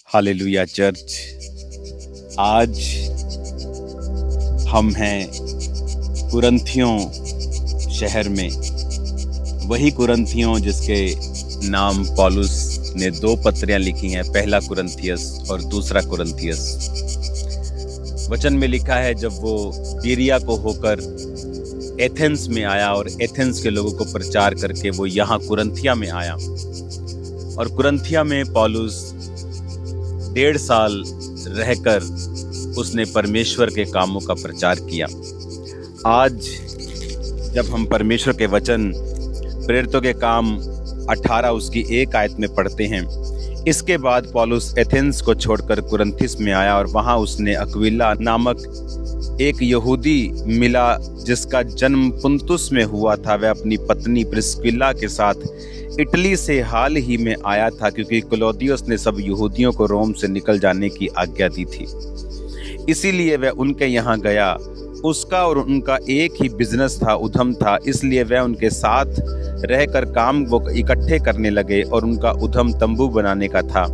Hallelujah church. आज हम हैं कुरिन्थियों शहर में, वही कुरिन्थियों जिसके नाम पौलुस ने 2 पत्रियां लिखी हैं, पहला कुरिन्थियस और दूसरा कुरिन्थियस। वचन में लिखा है जब वो बीरिया को होकर एथेंस में आया और एथेंस के लोगों को प्रचार करके वो यहाँ कुरिन्थिया में आया, और कुरिन्थिया में पौलुस 1.5 साल रहकर उसने परमेश्वर के कामों का प्रचार किया। आज जब हम परमेश्वर के वचन प्रेरितों के काम 18 उसकी 1 आयत में पढ़ते हैं, इसके बाद पौलुस एथेंस को छोड़कर कुरिन्थिस में आया और वहाँ उसने अक्विला नामक एक यहूदी मिला जिसका जन्म पुन्तुस में हुआ था। वह अपनी पत्नी प्रिस्किला के साथ इटली से हाल ही में आया था, क्योंकि क्लौदियुस ने सब यहूदियों को रोम से निकल जाने की आज्ञा दी थी, इसीलिए वह उनके यहाँ गया। उसका और उनका एक ही बिजनेस था, उद्यम था, इसलिए वह उनके साथ रहकर काम वो इकट्ठे करने लगे और उनका उद्यम तंबू बनाने का था।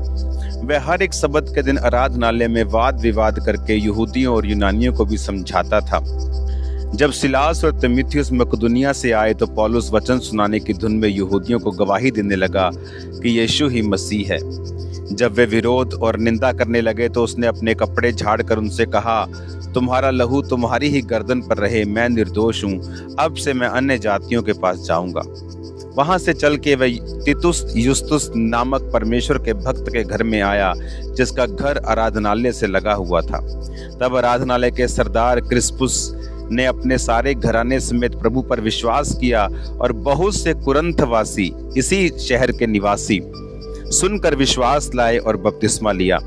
वह हर एक सब्त के दिन आराधनालय में वाद विवाद करके यहूदियों और यूनानियों को भी समझाता था। जब सिलास और तीमुथियुस मकदूनिया से आए तो पौलुस वचन सुनाने की धुन में यहूदियों को गवाही देने लगा कि यीशु ही मसीह है। जब वे विरोध और निंदा करने लगे तो उसने अपने कपड़े झाड़कर उनसे कहा, तुम्हारा लहू तुम्हारी ही गर्दन पर रहे, मैं निर्दोष हूँ। अब से मैं अन्य जातियों के पास जाऊंगा। वहां से चल के वह तीतुस युस्तुस नामक परमेश्वर के भक्त के घर में आया, जिसका घर आराधनालय से लगा हुआ था। तब आराधनालय के सरदार क्रिस्पुस ने अपने सारे घराने समेत प्रभु पर विश्वास किया, और बहुत से कुरिन्थवासी, इसी शहर के निवासी, सुनकर विश्वास लाए और बपतिस्मा लिया।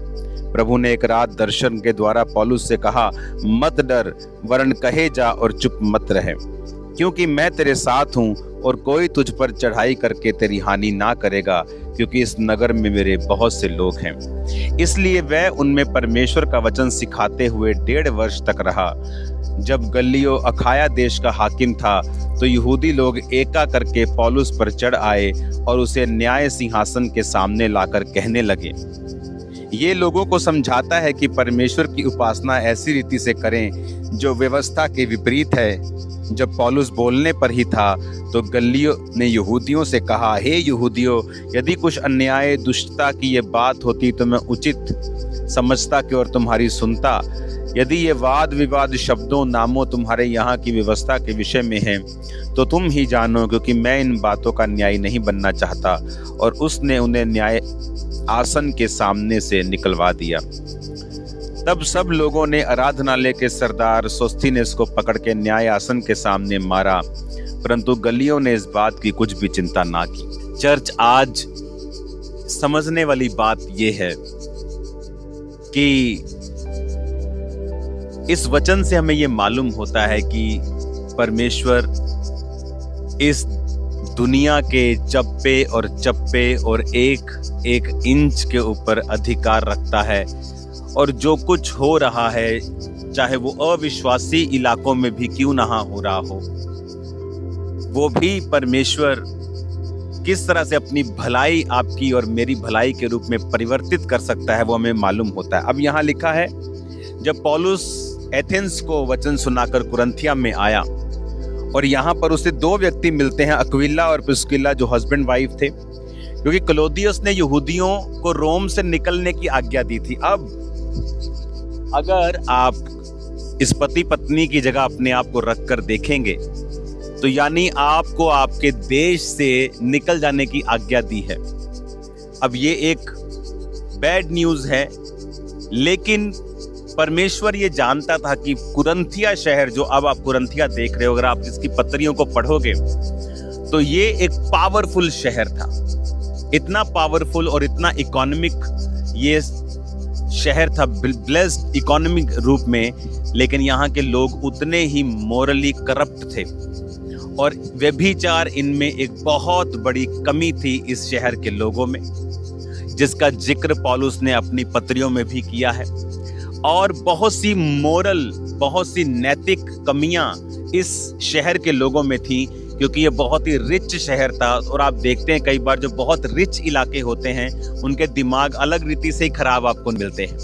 प्रभु ने एक रात दर्शन के द्वारा पौलुस से कहा, मत डर, वरन कहे जा और चुप मत रहे, क्योंकि मैं तेरे साथ हूँ और कोई तुझ पर चढ़ाई करके तेरी हानि ना करेगा, क्योंकि इस नगर में मेरे बहुत से लोग हैं। इसलिए वह उनमें परमेश्वर का वचन सिखाते हुए 1.5 वर्ष तक रहा। जब गल्लियो अखाया देश का हाकिम था तो यहूदी लोग एका करके पौलुस पर चढ़ आए और उसे न्याय सिंहासन के सामने लाकर कहने लगे, ये लोगों को समझाता है कि परमेश्वर की उपासना ऐसी रीति से करें जो व्यवस्था के विपरीत है। जब पौलुस बोलने पर ही था तो गल्लियो ने यहूदियों से कहा, हे यहूदियों, यदि कुछ अन्याय दुष्टता की ये बात होती तो मैं उचित समझता कि और तुम्हारी सुनता। यदि ये वाद विवाद शब्दों नामों तुम्हारे यहाँ की व्यवस्था के विषय में है तो तुम ही जानो, क्योंकि मैं इन बातों का न्याय नहीं बनना चाहता। और उसने उन्हें न्याय आसन के सामने से निकलवा दिया। तब सब लोगों ने आराधनालय के सरदार सोस्थिनेस को पकड़ के न्याय आसन के सामने मारा, परंतु गल्लियो ने इस बात की कुछ भी चिंता ना की। चर्च, आज समझने वाली बात यह है कि इस वचन से हमें यह मालूम होता है कि परमेश्वर इस दुनिया के चप्पे और चप्पे और एक एक इंच के ऊपर अधिकार रखता है, और जो कुछ हो रहा है, चाहे वो अविश्वासी इलाकों में भी क्यों ना हो रहा हो, वो भी परमेश्वर किस तरह से अपनी भलाई आपकी और मेरी भलाई के रूप में परिवर्तित कर सकता है, वो हमें मालूम होता है। अब यहाँ लिखा है, जब पौलुस एथेंस को वचन सुनाकर कुरिन्थिया में आया, और यहाँ पर उसे 2 व्यक्ति मिलते हैं, अक्विला और प्रिस्किला, जो हस्बैंड वाइफ थे, क्योंकि क्लौदियुस ने यहूदियों को रोम से निकलने की आज्ञा दी थी। अब अगर आप इस पति पत्नी की जगह अपने आप को रख कर देखेंगे तो यानी आपको आपके देश से निकल जाने की आज्ञा दी है। अब ये एक बैड न्यूज है, लेकिन परमेश्वर ये जानता था कि कुरिन्थिया शहर, जो अब आप कुरिन्थिया देख रहे हो, अगर आप इसकी पत्रियों को पढ़ोगे तो ये एक पावरफुल शहर था, इतना पावरफुल और इतना इकोनॉमिक ये शहर था, ब्लेस्ड इकोनॉमिक रूप में, लेकिन यहाँ के लोग उतने ही मोरली करप्ट थे, और व्यभिचार इनमें एक बहुत बड़ी कमी थी इस शहर के लोगों में, जिसका जिक्र पौलुस ने अपनी पत्रियों में भी किया है। और बहुत सी मोरल, बहुत सी नैतिक कमियां इस शहर के लोगों में थी, क्योंकि ये बहुत ही रिच शहर था। और आप देखते हैं कई बार जो बहुत रिच इलाके होते हैं उनके दिमाग अलग रीति से ही खराब आपको मिलते हैं।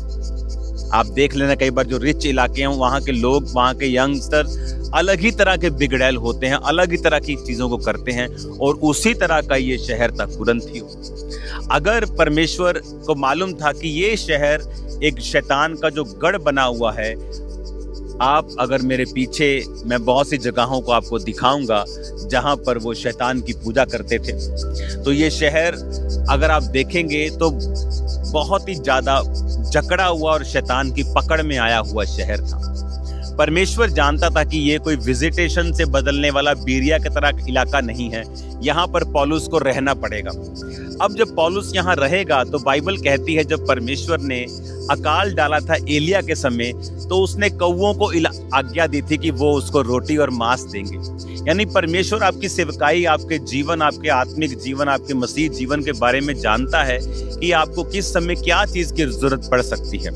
आप देख लेना कई बार जो रिच इलाके हैं वहाँ के लोग, वहाँ के यंगस्टर्स अलग ही तरह के बिगड़ैल होते हैं, अलग ही तरह की चीज़ों को करते हैं। और उसी तरह का ये शहर था कुरिन्थियों। अगर परमेश्वर को मालूम था कि ये शहर एक शैतान का जो गढ़ बना हुआ है, आप अगर मेरे पीछे, मैं बहुत सी जगहों को आपको दिखाऊंगा जहां पर वो शैतान की पूजा करते थे। तो ये शहर अगर आप देखेंगे तो बहुत ही ज़्यादा जकड़ा हुआ और शैतान की पकड़ में आया हुआ शहर था। परमेश्वर जानता था कि ये कोई विजिटेशन से बदलने वाला बीरिया की तरह इलाका नहीं है, यहाँ पर पौलुस को रहना पड़ेगा। अब जब पौलुस यहाँ रहेगा तो बाइबल कहती है जब परमेश्वर ने अकाल डाला था एलिया के समय, तो उसने कौवों को आज्ञा दी थी कि वो उसको रोटी और मांस देंगे। यानी परमेश्वर आपकी सेवकाई, आपके जीवन, आपके आत्मिक जीवन, आपके मसीह जीवन के बारे में जानता है कि आपको किस समय क्या चीज़ की जरूरत पड़ सकती है।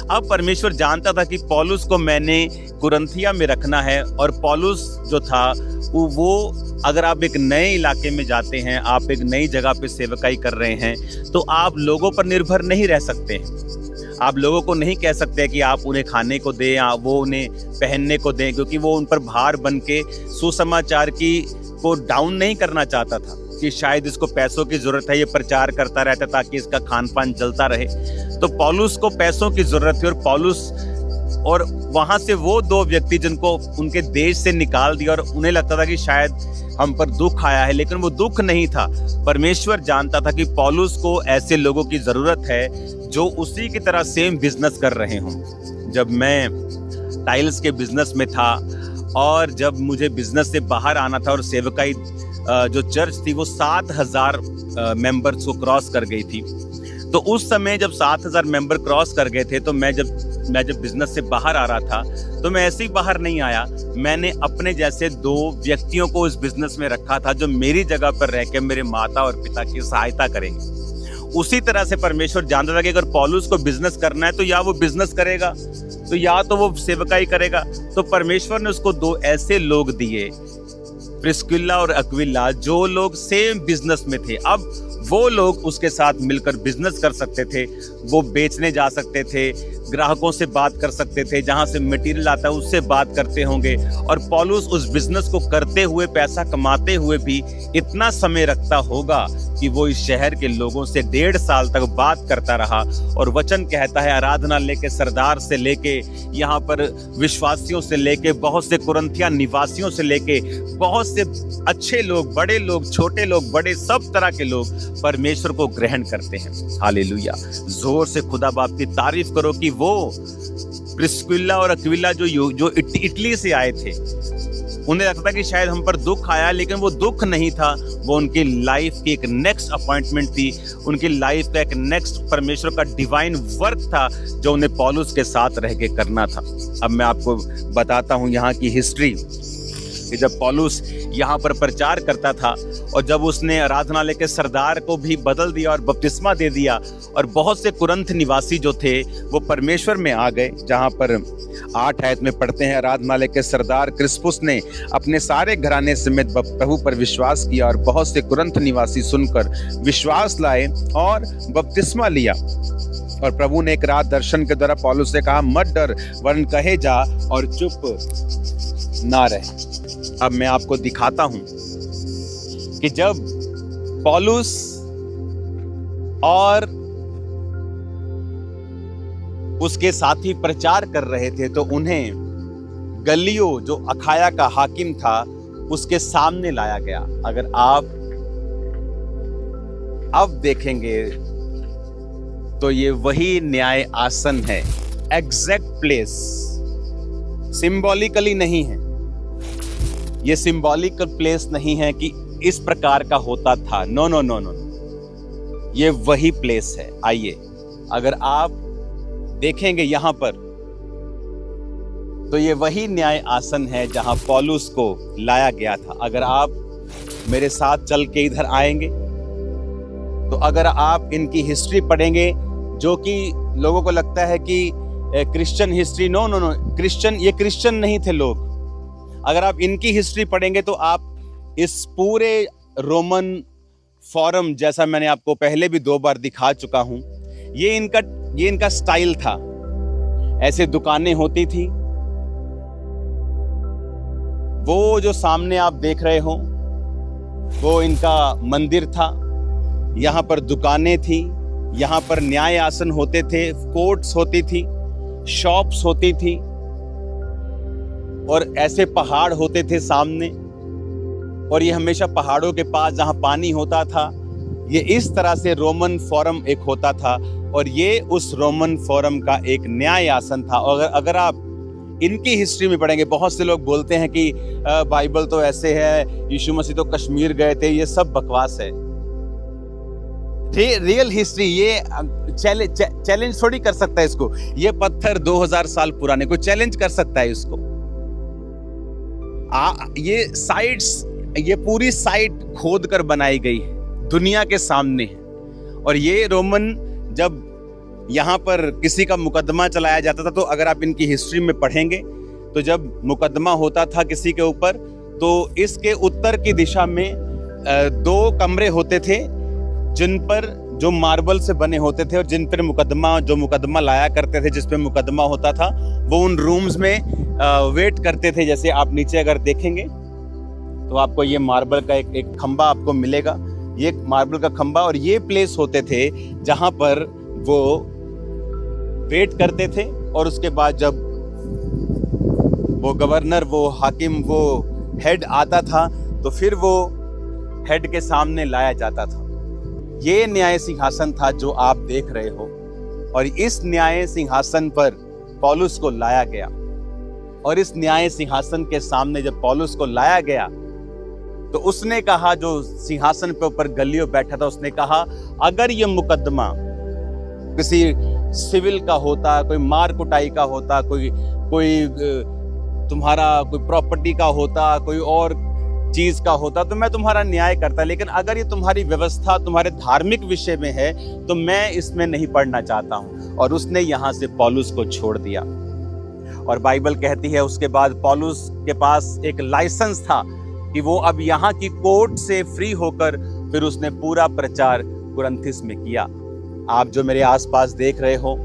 अब परमेश्वर जानता था कि पौलुस को मैंने कुरिन्थिया में रखना है। और पौलुस जो था वो अगर आप एक नए इलाके में जाते हैं, आप एक नई जगह पे सेवकाई कर रहे हैं, तो आप लोगों पर निर्भर नहीं रह सकते हैं। आप लोगों को नहीं कह सकते कि आप उन्हें खाने को दें या वो उन्हें पहनने को दें, क्योंकि वो उन पर भार बन के सुसमाचार को डाउन नहीं करना चाहता था कि शायद इसको पैसों की जरूरत है, ये प्रचार करता रहता ताकि इसका खान पान चलता रहे। तो पौलुस को पैसों की जरूरत थी, और पौलुस और वहां से वो दो व्यक्ति जिनको उनके देश से निकाल दिया, और उन्हें लगता था कि शायद हम पर दुख आया है, लेकिन वो दुख नहीं था। परमेश्वर जानता था कि पौलुस को ऐसे लोगों की जरूरत है जो उसी की तरह सेम बिजनेस कर रहे हों। जब मैं टाइल्स के बिजनेस में था और जब मुझे बिजनेस से बाहर आना था, और सेवकाई जो चर्च थी वो 7,000 मेंबर्स को क्रॉस कर गई थी, तो उस समय जब 7,000 मेंबर क्रॉस कर गए थे, तो मैं जब बिजनेस से बाहर आ रहा था, तो मैं ऐसे ही बाहर नहीं आया। मैंने अपने जैसे 2 व्यक्तियों को उस बिजनेस में रखा था जो मेरी जगह पर रह के मेरे माता और पिता की सहायता करेंगे। उसी तरह से परमेश्वर जानता था कि अगर पौलुस को बिजनेस करना है तो या वो बिजनेस करेगा, तो या तो वो सेवकाई करेगा। तो परमेश्वर ने उसको 2 ऐसे लोग दिए, प्रिस्किल्ला और अक्विला, जो लोग सेम बिजनेस में थे। अब वो लोग उसके साथ मिलकर बिजनेस कर सकते थे, वो बेचने जा सकते थे, ग्राहकों से बात कर सकते थे, जहां से मटेरियल आता है उससे बात करते होंगे। और पौलुस उस बिजनेस को करते हुए, पैसा कमाते हुए भी इतना समय रखता होगा कि वो इस शहर के लोगों से 1.5 साल तक बात करता रहा। और वचन कहता है आराधनालय के सरदार से लेके, यहाँ पर विश्वासियों से लेके, बहुत से कुरिन्थिया निवासियों से लेके, बहुत से अच्छे लोग, बड़े लोग, छोटे लोग, बड़े, सब तरह के लोग परमेश्वर को ग्रहण करते हैं। हालेलुया। जोर से खुदा बाप की तारीफ करो कि वो प्रिस्किल्ला और अक्विला जो इटली से आए थे, उन्हें लगता था कि शायद हम पर दुख आया, लेकिन वो दुख नहीं था, वो उनकी लाइफ की एक नेक्स्ट अपॉइंटमेंट थी, उनकी लाइफ का एक नेक्स्ट परमेश्वर का डिवाइन वर्क था जो उन्हें पौलुस के साथ रह के करना था। अब मैं आपको बताता हूँ यहाँ की हिस्ट्री कि जब पौलुस यहाँ पर प्रचार करता था और जब उसने आराधनालय के सरदार को भी बदल दिया और बपतिस्मा दे दिया, और बहुत से कुरिन्थ निवासी जो थे वो परमेश्वर में आ गए, जहाँ पर 8 आयत में पढ़ते हैं, आराधनालय के सरदार क्रिस्पुस ने अपने सारे घराने समेत प्रभु पर विश्वास किया, और बहुत से कुरिन्थ निवासी सुनकर विश्वास लाए और बपतिस्मा लिया। और प्रभु ने एक रात दर्शन के द्वारा पौलुस से कहा, मत डर, वरन कहे जा और चुप ना रहे। अब मैं आपको दिखाता हूं कि जब पौलुस और उसके साथी प्रचार कर रहे थे, तो उन्हें गल्लियो जो अखाया का हाकिम था उसके सामने लाया गया। अगर आप अब देखेंगे तो ये वही न्याय आसन है, एग्जैक्ट प्लेस, सिंबॉलिकली नहीं है। ये सिंबॉलिकल प्लेस नहीं है कि इस प्रकार का होता था, नो नो नो नो, ये वही प्लेस है। आइए, अगर आप देखेंगे यहाँ पर तो ये वही न्याय आसन है जहां पौलुस को लाया गया था। अगर आप मेरे साथ चल के इधर आएंगे तो अगर आप इनकी हिस्ट्री पढ़ेंगे, जो कि लोगों को लगता है कि Christian history, no no no, ये क्रिश्चियन नहीं थे लोग। अगर आप इनकी हिस्ट्री पढ़ेंगे तो आप इस पूरे रोमन फोरम, जैसा मैंने आपको पहले भी 2 बार दिखा चुका हूं, ये इनका स्टाइल था। ऐसे दुकानें होती थी। वो जो सामने आप देख रहे हो वो इनका मंदिर था। यहाँ पर दुकानें थी, यहाँ पर न्याय आसन होते थे, कोर्ट्स होती थी, शॉप्स होती थी, और ऐसे पहाड़ होते थे सामने। और ये हमेशा पहाड़ों के पास जहाँ पानी होता था, ये इस तरह से रोमन फोरम एक होता था। और ये उस रोमन फोरम का एक न्याय आसन था। और अगर आप इनकी हिस्ट्री में पढ़ेंगे, बहुत से लोग बोलते हैं कि बाइबल तो ऐसे है, यीशु मसीह तो कश्मीर गए थे, ये सब बकवास है। रियल हिस्ट्री, ये चैलेंज थोड़ी कर सकता है इसको। ये पत्थर 2000 साल पुराने, कोई चैलेंज कर सकता है इसको? ये साइट्स, ये पूरी साइट खोद कर बनाई गई है, दुनिया के सामने है। और ये रोमन, जब यहाँ पर किसी का मुकदमा चलाया जाता था, तो अगर आप इनकी हिस्ट्री में पढ़ेंगे, तो जब मुकदमा होता था किसी के ऊपर, तो इसके उत्तर की दिशा में 2 कमरे होते थे, जिन पर जो मार्बल से बने होते थे, और जिन पर मुकदमा लाया करते थे, जिस पे मुकदमा होता था, वो उन रूम्स में वेट करते थे। जैसे आप नीचे अगर देखेंगे तो आपको ये मार्बल का एक खंबा आपको मिलेगा, ये मार्बल का खंबा, और ये प्लेस होते थे जहां पर वो वेट करते थे। और उसके बाद जब वो गवर्नर, वो हाकिम, वो हेड आता था, तो फिर वो हेड के सामने लाया जाता था। ये न्याय सिंहासन था जो आप देख रहे हो। और इस न्याय सिंहासन पर पौलुस को लाया गया। और इस न्याय सिंहासन के सामने जब पौलुस को लाया गया, तो उसने कहा, जो सिंहासन पे ऊपर गल्लियो बैठा था, उसने कहा, अगर ये मुकदमा किसी सिविल का होता, कोई मार कुटाई का होता, कोई तुम्हारा कोई प्रॉपर्टी का होता, कोई और चीज का होता, तो मैं तुम्हारा न्याय करता। लेकिन अगर ये तुम्हारी व्यवस्था, तुम्हारे धार्मिक विषय में है, तो मैं इसमें नहीं पढ़ना चाहता हूं। और उसने यहां से पौलुस को छोड़ दिया। और बाइबल कहती है उसके बाद पौलुस के पास एक लाइसेंस था कि वो अब यहाँ की कोर्ट से फ्री होकर फिर उसने पूरा प्रचार कुरिन्थिस में किया। आप जो मेरे आसपास देख रहे हो,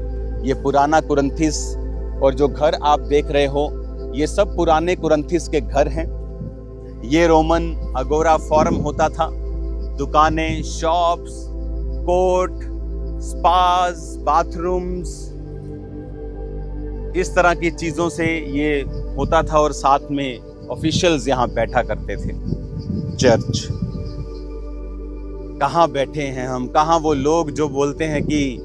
ये पुराना कुरिन्थिस, और जो घर आप देख रहे हो, ये सब पुराने कुरिन्थिस के घर हैं। ये रोमन अगोरा फोरम होता था। दुकानें, शॉप्स, कोर्ट, स्पास, बाथरूम्स, इस तरह की चीजों से ये होता था। और साथ में ऑफिशियल्स यहाँ बैठा करते थे। चर्च, कहाँ बैठे हैं हम? कहाँ वो लोग जो बोलते हैं कि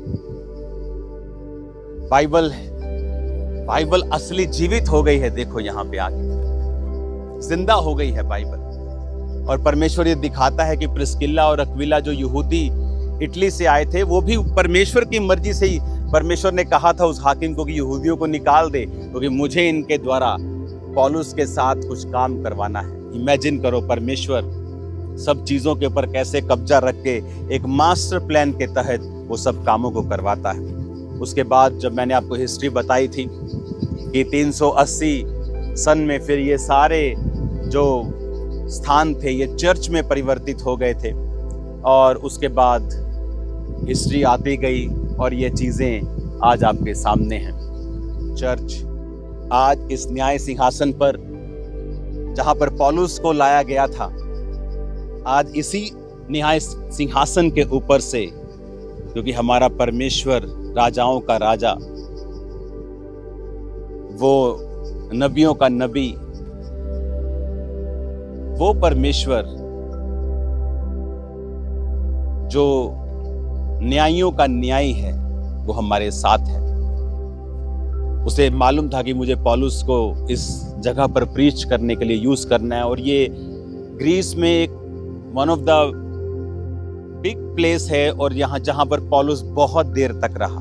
बाइबल असली जीवित हो गई है? देखो यहाँ पे आके जिंदा हो गई है बाइबल। और परमेश्वर ये दिखाता है कि प्रिस्किल्ला और अक्विला, जो यहूदी इटली से आए थे, वो भी परमेश्वर की मर्जी से ही, परमेश्वर ने कहा था उस हाकिम को कि यहूदियों को निकाल दे, क्योंकि मुझे इनके द्वारा पौलुस के साथ कुछ काम करवाना है। इमेजिन करो, परमेश्वर सब चीजों के ऊपर कैसे कब्जा रख के एक मास्टर प्लान के तहत वो सब कामों को करवाता है। उसके बाद जब मैंने आपको हिस्ट्री बताई थी कि 380 सन में फिर ये सारे जो स्थान थे ये चर्च में परिवर्तित हो गए थे। और उसके बाद हिस्ट्री आती गई और ये चीजें आज आपके सामने हैं। चर्च आज इस न्याय सिंहासन पर, जहां पर पौलुस को लाया गया था, आज इसी न्याय सिंहासन के ऊपर से, क्योंकि हमारा परमेश्वर राजाओं का राजा, वो नबियों का नबी, वो परमेश्वर जो न्यायियों का न्यायी है, वो हमारे साथ है। उसे मालूम था कि मुझे पौलुस को इस जगह पर प्रीच करने के लिए यूज करना है। और ये ग्रीस में एक one of the big place है, और यहाँ जहाँ पर पौलुस बहुत देर तक रहा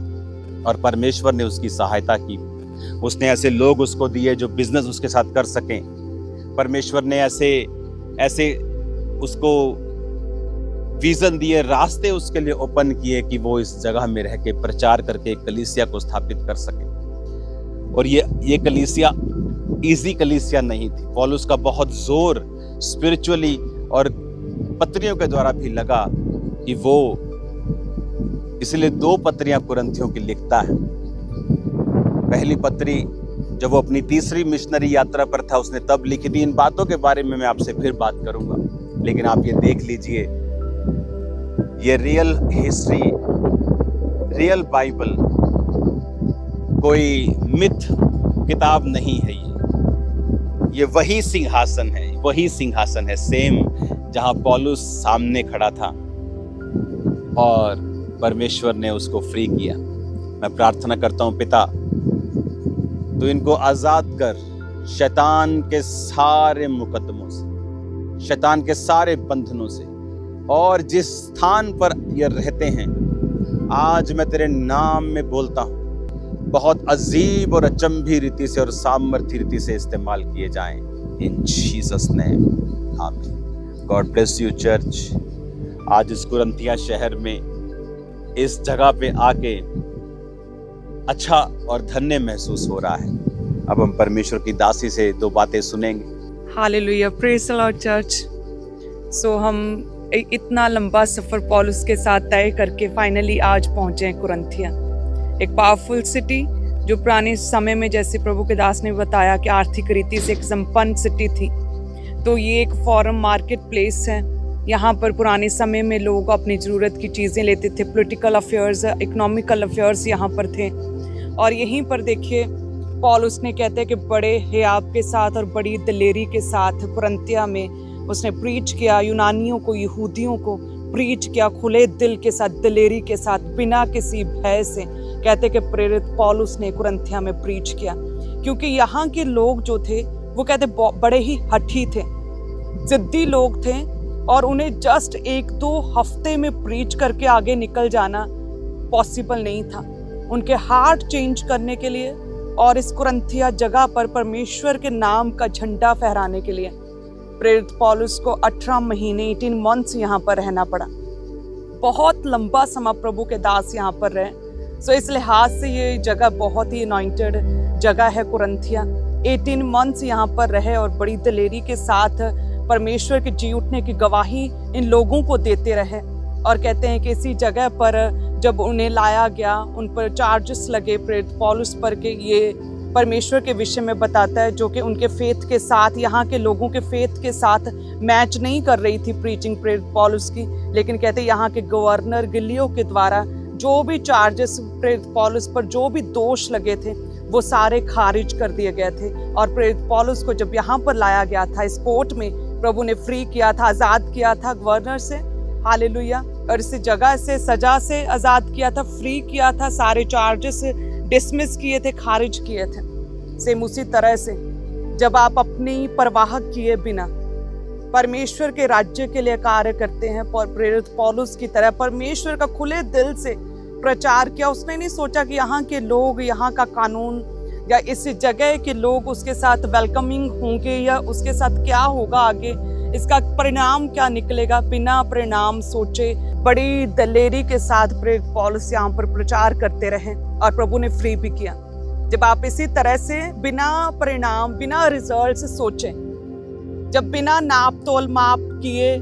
और परमेश्वर ने उसकी सहायता की। उसने ऐसे लोग उसको दिए जो बिजनेस उसके साथ कर सकें। परमेश्वर ने ऐसे उसको विजन दिए, रास्ते उसके लिए ओपन किए कि वो इस जगह में रह के प्रचार करके एक कलीसिया को स्थापित कर सके। और ये कलीसिया इजी कलीसिया नहीं थी। पौलुस का बहुत जोर स्पिरिचुअली और पत्रियों के द्वारा भी लगा कि वो इसलिए 2 पत्रियां कुरिन्थियों की लिखता है। पहली पत्री जब वो अपनी तीसरी मिशनरी यात्रा पर था उसने तब लिखी थी। इन बातों के बारे में मैं आपसे फिर बात करूंगा, लेकिन आप ये देख लीजिए, ये रियल हिस्ट्री, रियल बाइबल, कोई मिथ किताब नहीं है। ये वही सिंहासन है, वही सिंहासन है सेम जहां पौलुस सामने खड़ा था और परमेश्वर ने उसको फ्री किया। मैं प्रार्थना करता हूं, पिता तो इनको आजाद कर शैतान के सारे मुकदमों से, शैतान के सारे बंधनों से, और जिस स्थान पर ये रहते हैं आज मैं तेरे नाम में बोलता हूं, बहुत अजीब और अचंभी रीति से और सामर्थ्य रीति से इस्तेमाल किए जाएं। इन जीसस नेम, आमीन। God bless you church. आज इस कुरिन्थिया शहर में इस जगह पे आके अच्छा और धन्य महसूस हो रहा है। अब हम परमेश्वर की दासी से 2 बातें सुनेंगे। Hallelujah, praise the Lord church. So हम इतना लंबा सफर पौलुस के साथ तय करके फाइनली आज पहुंचे हैं कुरिन्थिया, एक पावरफुल सिटी जो पुराने समय में, जैसे प्रभु के दास ने बताया, कि आर्थिक रीति से एक संपन्न सिटी थी। तो ये एक फॉरेन मार्केट प्लेस है। यहाँ पर पुराने समय में लोग अपनी ज़रूरत की चीज़ें लेते थे। पॉलिटिकल अफेयर्स, इकोनॉमिकल अफेयर्स यहाँ पर थे। और यहीं पर देखिए पौलुस ने, कहते हैं कि बड़े हियाव के साथ और बड़ी दलेरी के साथ कुरिन्थिया में उसने प्रीच किया, यूनानियों को, यहूदियों को प्रीच किया, खुले दिल के साथ, दलेरी के साथ, बिना किसी भय से। कहते कि प्रेरित पौलुस ने कुरिन्थिया में प्रीच किया, क्योंकि यहाँ के लोग जो थे वो कहते बड़े ही हठी थे, जिद्दी लोग थे, और उन्हें जस्ट 1-2 हफ्ते में प्रीच करके आगे निकल जाना पॉसिबल नहीं था। उनके हार्ट चेंज करने के लिए और इस कुरिन्थिया जगह पर परमेश्वर के नाम का झंडा फहराने के लिए प्रेरित पौलुस को 18 महीने 18 मंथ्स यहाँ पर रहना पड़ा। बहुत लंबा समय प्रभु के दास यहाँ पर रहे। सो इस लिहाज से ये जगह बहुत ही अनॉइंटेड जगह है कुरिन्थिया। 18 मंथ्स यहाँ पर रहे और बड़ी दलेरी के साथ परमेश्वर के जी उठने की गवाही इन लोगों को देते रहे। और कहते हैं कि इसी जगह पर जब उन्हें लाया गया, उन पर चार्जेस लगे प्रेरित पौलुस पर, के ये परमेश्वर के विषय में बताता है, जो कि उनके फेथ के साथ, यहाँ के लोगों के फेथ के साथ मैच नहीं कर रही थी प्रीचिंग प्रेरित पौलुस की। लेकिन कहते हैं यहाँ के गवर्नर गल्लियो के द्वारा जो भी चार्जेस प्रेरित पौलुस पर, जो भी दोष लगे थे, वो सारे खारिज कर दिए गए थे। और प्रेरित पौलुस को जब यहाँ पर लाया गया था, इस कोर्ट में प्रभु ने फ्री किया था, आज़ाद किया था गवर्नर से, हालेलुया, और इस जगह से, सजा से आज़ाद किया था, फ्री किया था, सारे चार्जेस डिसमिस किए थे, खारिज किए थे। सेम उसी तरह से जब आप अपनी परवाह किए बिना परमेश्वर के राज्य के लिए कार्य करते हैं, प्रेरित पौलुस की तरह परमेश्वर का खुले दिल से प्रचार किया। उसने नहीं सोचा कि यहाँ के लोग, यहाँ का कानून या इस जगह के लोग उसके साथ वेलकमिंग होंगे या उसके साथ क्या होगा आगे, इसका परिणाम क्या निकलेगा। बिना परिणाम सोचे बड़ी दलेरी के साथ प्रेरित पौलुस यहाँ पर प्रचार करते रहे और प्रभु ने फ्री भी किया। जब आप इसी तरह से बिना परिणाम, बिना रिजल्ट सोचे, जब बिना नाप तोल माप किए,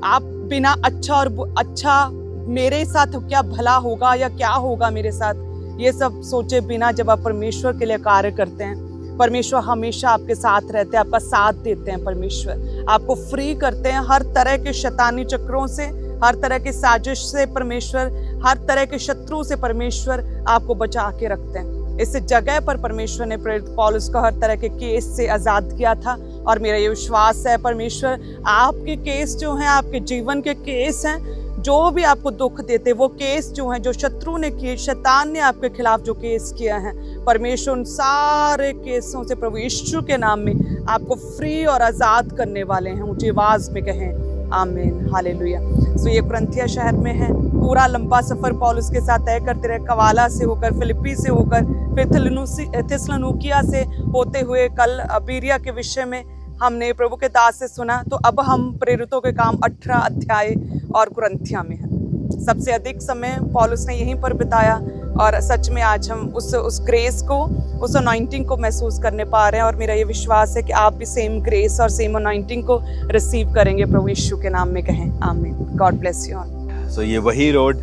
आप बिना अच्छा मेरे साथ क्या भला होगा या क्या होगा मेरे साथ, ये सब सोचे बिना जब आप परमेश्वर के लिए कार्य करते हैं, परमेश्वर हमेशा आपके साथ रहते हैं, आपका साथ देते हैं। परमेश्वर आपको फ्री करते हैं हर तरह के शैतानी चक्रों से, हर तरह की साजिश से परमेश्वर, हर तरह के शत्रु से परमेश्वर आपको बचा के रखते हैं। इस जगह पर परमेश्वर ने प्रेरित पौलुस को हर तरह के केस से आज़ाद किया था। और मेरा ये विश्वास है परमेश्वर आपके केस जो हैं, आपके जीवन के केस हैं, जो भी आपको दुख देते, वो केस जो हैं, जो शत्रु ने किए, शैतान ने आपके खिलाफ जो केस किया है, परमेश्वर उन सारे केसों से प्रभु यीशु के नाम में आपको फ्री और आज़ाद करने वाले हैं। ऊंची आवाज में कहें आमीन, हालेलुया। सो ये कुरिन्थिया शहर में है। पूरा लंबा सफर पौलुस के साथ तय करते रहे, कवाला से होकर, फिलिप्पी से होकर, फिर थिस्सलुनीकिया से होते हुए कल बीरिया के विषय में हमने प्रभु के दास से सुना। तो अब हम प्रेरितों के काम 18 अध्याय और कुरिन्थिया में है। सबसे अधिक समय पौलुस ने यहीं पर बिताया। और सच में आज हम उस ग्रेस को, उस अनॉइंटिंग को महसूस करने पा रहे हैं। और मेरा ये विश्वास है कि आप भी सेम ग्रेस और सेम अनॉइंटिंग को रिसीव करेंगे। प्रभु यीशु के नाम में कहें आमीन। God bless you all. So ये वही रोड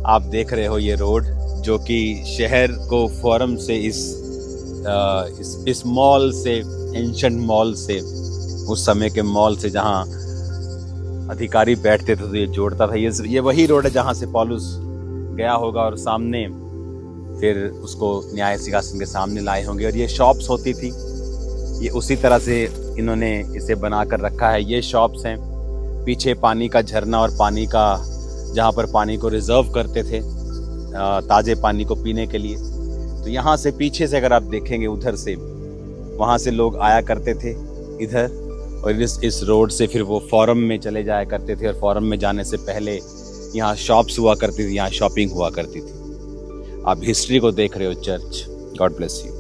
आप देख रहे हो, ये रोड जो कि शहर को फोरम से इस मॉल से, एंशंट मॉल से, उस समय के मॉल से जहाँ अधिकारी बैठते थे तो ये जोड़ता था। ये वही रोड है जहाँ से पौलुस गया होगा और सामने फिर उसको न्याय सिंहासन के सामने लाए होंगे। और ये शॉप्स होती थी, ये उसी तरह से इन्होंने इसे बना कर रखा है। ये शॉप्स हैं, पीछे पानी का झरना और पानी का, जहाँ पर पानी को रिजर्व करते थे ताज़े पानी को पीने के लिए। तो यहाँ से पीछे से अगर आप देखेंगे उधर से, वहाँ से लोग आया करते थे इधर, और इस रोड से फिर वो फोरम में चले जाया करते थे। और फोरम में जाने से पहले यहाँ शॉप्स हुआ करती थी, यहाँ शॉपिंग हुआ करती थी। आप हिस्ट्री को देख रहे हो चर्च। God bless you.